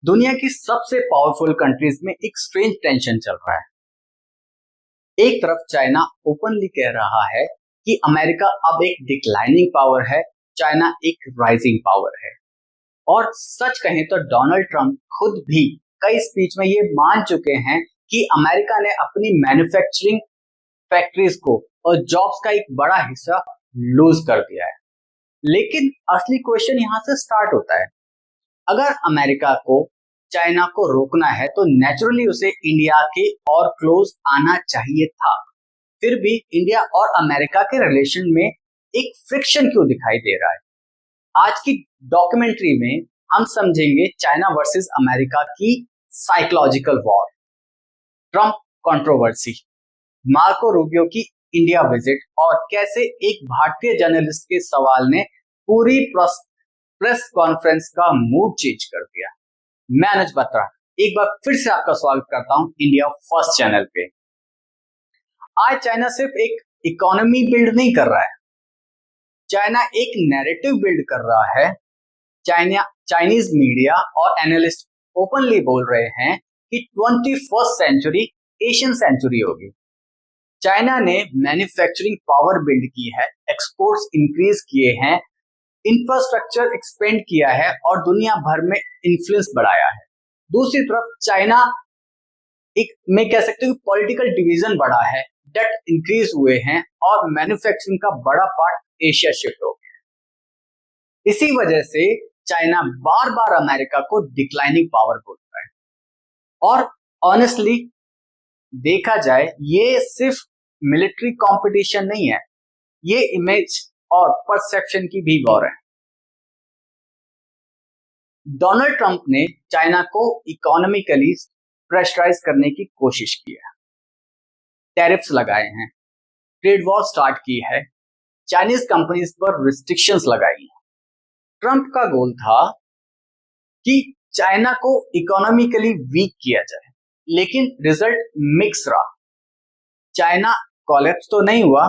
दुनिया की सबसे पावरफुल कंट्रीज में एक स्ट्रेंज टेंशन चल रहा है। एक तरफ चाइना ओपनली कह रहा है कि अमेरिका अब एक डिक्लाइनिंग पावर है, चाइना एक राइजिंग पावर है। और सच कहें तो डोनाल्ड ट्रंप खुद भी कई स्पीच में ये मान चुके हैं कि अमेरिका ने अपनी मैन्युफैक्चरिंग फैक्ट्रीज को और जॉब्स का एक बड़ा हिस्सा लूज कर दिया है। लेकिन असली क्वेश्चन यहाँ से स्टार्ट होता है। अगर अमेरिका को चाइना को रोकना है तो नेचुरली उसे इंडिया के और क्लोज आना चाहिए था। फिर भी इंडिया और अमेरिका के रिलेशन में एक फ्रिक्शन क्यों दिखाई दे रहा है? आज की डॉक्यूमेंट्री में हम समझेंगे चाइना वर्सेस अमेरिका की psychological war, Trump controversy, Marco Rubio की इंडिया विजिट और कैसे एक भारतीय जर्नलिस्ट के सवाल ने पूरी प्रेस कॉन्फ्रेंस का मूड चेंज कर दिया। मैं अनुज बत्रा एक बार फिर से आपका स्वागत करता हूं इंडिया फर्स्ट चैनल पे। आज चाइना सिर्फ एक इकोनॉमी बिल्ड नहीं कर रहा है, चाइना एक नैरेटिव बिल्ड कर रहा है। चाइनीज मीडिया और एनालिस्ट ओपनली बोल रहे हैं कि 21st सेंचुरी एशियन सेंचुरी होगी। चाइना ने मैन्युफैक्चरिंग पावर बिल्ड की है, एक्सपोर्ट्स इंक्रीज किए हैं, इंफ्रास्ट्रक्चर एक्सपेंड किया है और दुनिया भर में इन्फ्लुएंस बढ़ाया है। दूसरी तरफ चाइना एक में कह सकते हो पॉलिटिकल डिवीजन बढ़ा है, डेट इंक्रीज हुए हैं और मैन्युफैक्चरिंग का बड़ा पार्ट एशिया शिफ्ट हो गया। इसी वजह से चाइना बार बार अमेरिका को डिक्लाइनिंग पावर बोलता है। और ऑनेस्टली देखा जाए ये सिर्फ मिलिट्री कंपटीशन नहीं है, ये इमेज और परसेप्शन की भी वॉर है। डोनाल्ड ट्रंप ने चाइना को इकोनॉमिकली प्रेशराइज करने की कोशिश की है, टैरिफ्स लगाए हैं, ट्रेड वॉर स्टार्ट की है, चाइनीज कंपनीज पर रिस्ट्रिक्शंस लगाई हैं। ट्रंप का गोल था कि चाइना को इकोनॉमिकली वीक किया जाए, लेकिन रिजल्ट मिक्स रहा। चाइना कोलैप्स तो नहीं हुआ,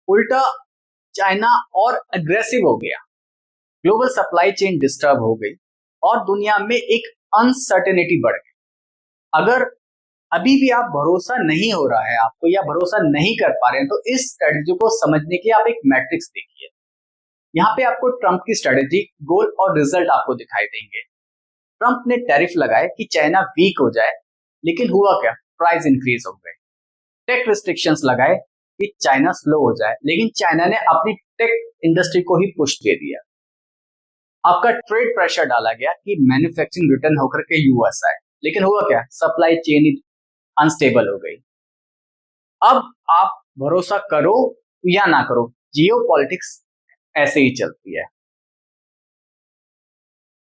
उल्टा चाइना और अग्रेसिव हो गया, ग्लोबल सप्लाई चेन डिस्टर्ब हो गई और दुनिया में एक अनसर्टेनिटी बढ़ गई। अगर अभी भी आप भरोसा नहीं हो रहा है आपको या भरोसा नहीं कर पा रहे हैं तो इस स्ट्रेटेजी को समझने के लिए आप एक मैट्रिक्स देखिए। यहाँ पे आपको ट्रंप की स्ट्रेटेजी, गोल और रिजल्ट आपको दिखाई देंगे। ट्रंप ने टैरिफ लगाए कि चाइना वीक हो जाए, लेकिन हुआ क्या? प्राइस इंक्रीज हो गए। टेक रिस्ट्रिक्शंस लगाए कि चाइना स्लो हो जाए, लेकिन चाइना ने अपनी टेक इंडस्ट्री को ही पुश दे दिया। आपका ट्रेड प्रेशर डाला गया कि मैन्युफैक्चरिंग रिटर्न होकर के यूएस आए, लेकिन हुआ क्या? सप्लाई चेन अनस्टेबल हो गई। अब आप भरोसा करो या ना करो, जियो पॉलिटिक्स ऐसे ही चलती है।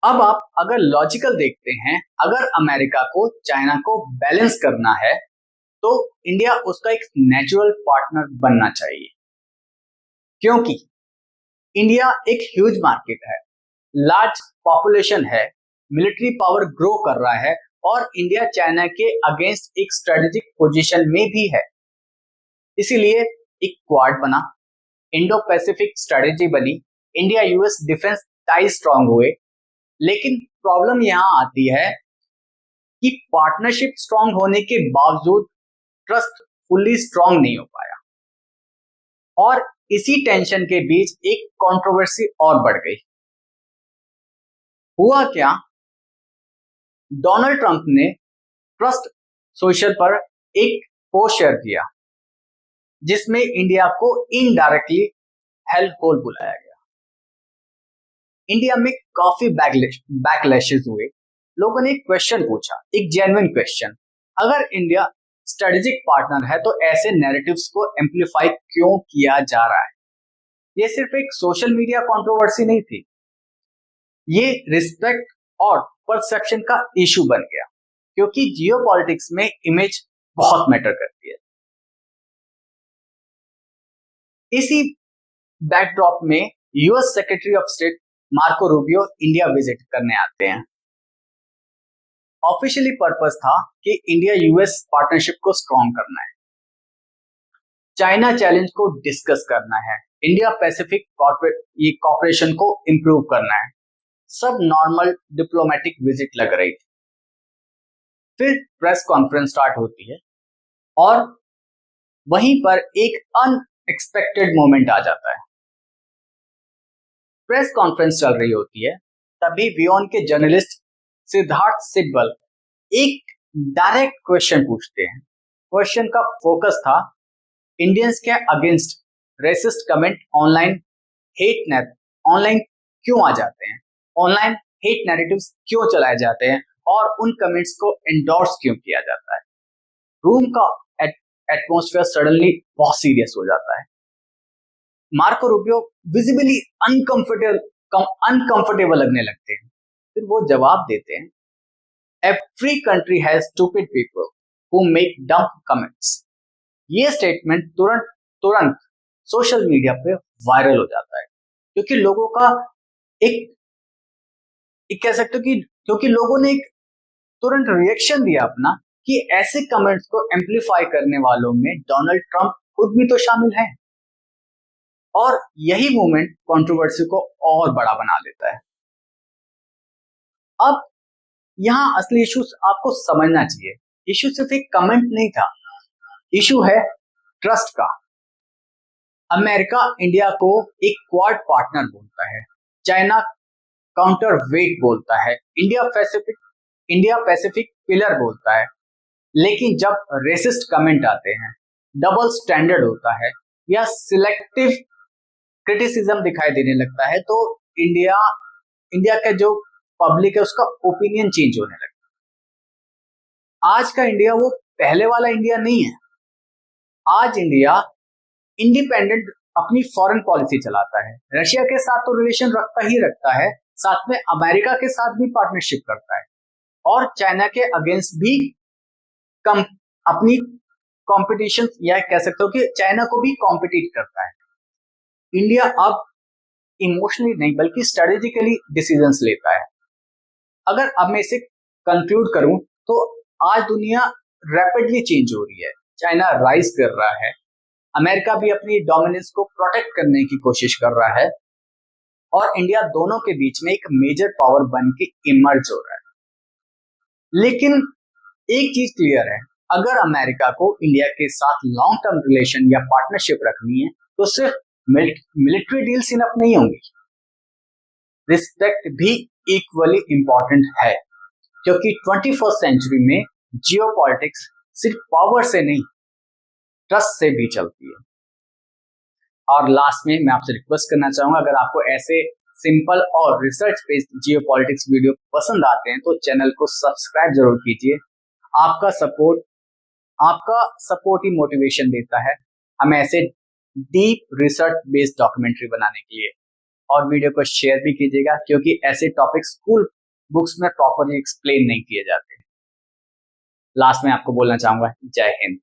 अब आप अगर लॉजिकल देखते हैं, अगर अमेरिका को चाइना को बैलेंस करना है तो इंडिया उसका एक नेचुरल पार्टनर बनना चाहिए, क्योंकि इंडिया एक ह्यूज मार्केट है, लार्ज पॉपुलेशन है, मिलिट्री पावर ग्रो कर रहा है और इंडिया चाइना के अगेंस्ट एक स्ट्रेटेजिक पोजीशन में भी है। इसीलिए एक क्वाड बना, इंडो पैसिफिक स्ट्रेटेजी बनी, India US defence tie strong हुए। लेकिन प्रॉब्लम यहां आती है कि पार्टनरशिप स्ट्रांग होने के बावजूद ट्रस्ट फुल्ली स्ट्रांग नहीं हो पाया और इसी टेंशन के बीच एक कंट्रोवर्सी और बढ़ गई। हुआ क्या? डोनाल्ड ट्रंप ने ट्रस्ट सोशल पर एक पोस्ट शेयर किया जिसमें इंडिया को इनडायरेक्टली हेल्प होल बुलाया गया। इंडिया में काफी बैकलैशेस हुए। लोगों ने एक क्वेश्चन पूछा, एक जेन्युइन क्वेश्चन, अगर इंडिया स्ट्रेटेजिक पार्टनर है तो ऐसे नैरेटिव्स को एम्पलीफाई क्यों किया जा रहा है? ये सिर्फ एक सोशल मीडिया कंट्रोवर्सी नहीं थी, ये रिस्पेक्ट और परसेप्शन का इशू बन गया, क्योंकि जियोपॉलिटिक्स में इमेज बहुत मैटर करती है। इसी बैकड्रॉप में US secretary of state Marco Rubio India visit करने आते हैं। ऑफिशियली पर्पस था कि इंडिया यूएस पार्टनरशिप को स्ट्रॉन्ग करना है, चाइना चैलेंज को डिस्कस करना है, इंडिया पैसिफिक कॉर्पोरेशन को इंप्रूव करना है, सब नॉर्मल डिप्लोमेटिक विजिट लग रही थी। फिर प्रेस कॉन्फ्रेंस स्टार्ट होती है और वहीं पर एक अनएक्सपेक्टेड मोमेंट आ जाता है। प्रेस कॉन्फ्रेंस चल रही होती है, तभी वियोन के जर्नलिस्ट सिद्धार्थ सिब्बल एक डायरेक्ट क्वेश्चन पूछते हैं। क्वेश्चन का फोकस था इंडियंस के अगेंस्ट रेसिस्ट कमेंट ऑनलाइन क्यों आ जाते हैं, ऑनलाइन हेट नैरेटिव्स क्यों चलाए जाते हैं और उन कमेंट्स को एंडोर्स क्यों किया जाता है। रूम का एटमॉस्फेयर सडनली बहुत सीरियस हो जाता है। मार्को रूबियो विजिबली अनकंफर्टेबल लगने लगते हैं। फिर वो जवाब देते हैं, every country has stupid people who make dumb comments. ये स्टेटमेंट तुरंत सोशल मीडिया पे वायरल हो जाता है, क्योंकि लोगों का एक कह सकते हो कि क्योंकि लोगों ने एक तुरंत रिएक्शन दिया अपना कि ऐसे कमेंट्स को एम्पलीफाई करने वालों में डोनाल्ड ट्रंप खुद भी तो शामिल हैं। और यही मूवमेंट कंट्रोवर्सी को और बड़ा बना देता है। अब यहां असली इशू आपको समझना चाहिए। इशू सिर्फ एक कमेंट नहीं था, इशू है ट्रस्ट का। अमेरिका इंडिया को एक क्वाड पार्टनर बोलता है, चाइना काउंटर वेट बोलता है, इंडिया पैसिफिक पिलर बोलता है। लेकिन जब रेसिस्ट कमेंट आते हैं, डबल स्टैंडर्ड होता है या सिलेक्टिव क्रिटिसिज्म दिखाई देने लगता है, तो इंडिया का जो पब्लिक है उसका ओपिनियन चेंज होने लगता है। आज का इंडिया वो पहले वाला इंडिया नहीं है। आज इंडिया इंडिपेंडेंट अपनी फॉरेन पॉलिसी चलाता है, रशिया के साथ तो रिलेशन रखता है, साथ में अमेरिका के साथ भी पार्टनरशिप करता है और चाइना के अगेंस्ट भी अपनी कंपटीशन या कह सकते हो कि चाइना को भी कॉम्पिटिट करता है। इंडिया अब इमोशनली नहीं बल्कि स्ट्रेटेजिकली डिसीजंस लेता है। अगर अब मैं इसे कंक्लूड करूं तो आज दुनिया रैपिडली चेंज हो रही है। चाइना राइज कर रहा है, अमेरिका भी अपनी डोमिनेंस को प्रोटेक्ट करने की कोशिश कर रहा है और इंडिया दोनों के बीच में एक मेजर पावर बन के इमर्ज हो रहा है। लेकिन एक चीज क्लियर है, अगर अमेरिका को इंडिया के साथ लॉन्ग टर्म रिलेशन या पार्टनरशिप रखनी है तो सिर्फ मिलिट्री डील्स इनफ नहीं होंगी। रिस्पेक्ट भी इक्वली इंपॉर्टेंट है, क्योंकि 21st सेंचुरी में जियोपॉलिटिक्स सिर्फ पावर से नहीं ट्रस्ट से भी चलती है। और लास्ट में मैं आपसे रिक्वेस्ट करना चाहूंगा, अगर आपको ऐसे सिंपल और रिसर्च बेस्ड जियोपॉलिटिक्स वीडियो पसंद आते हैं तो चैनल को सब्सक्राइब जरूर कीजिए। आपका सपोर्ट ही मोटिवेशन देता है हमें ऐसे डीप रिसर्च बेस्ड डॉक्यूमेंट्री बनाने के लिए। और वीडियो को शेयर भी कीजिएगा, क्योंकि ऐसे टॉपिक स्कूल बुक्स में प्रॉपरली एक्सप्लेन नहीं किए जाते। लास्ट में आपको बोलना चाहूंगा, जय हिंद।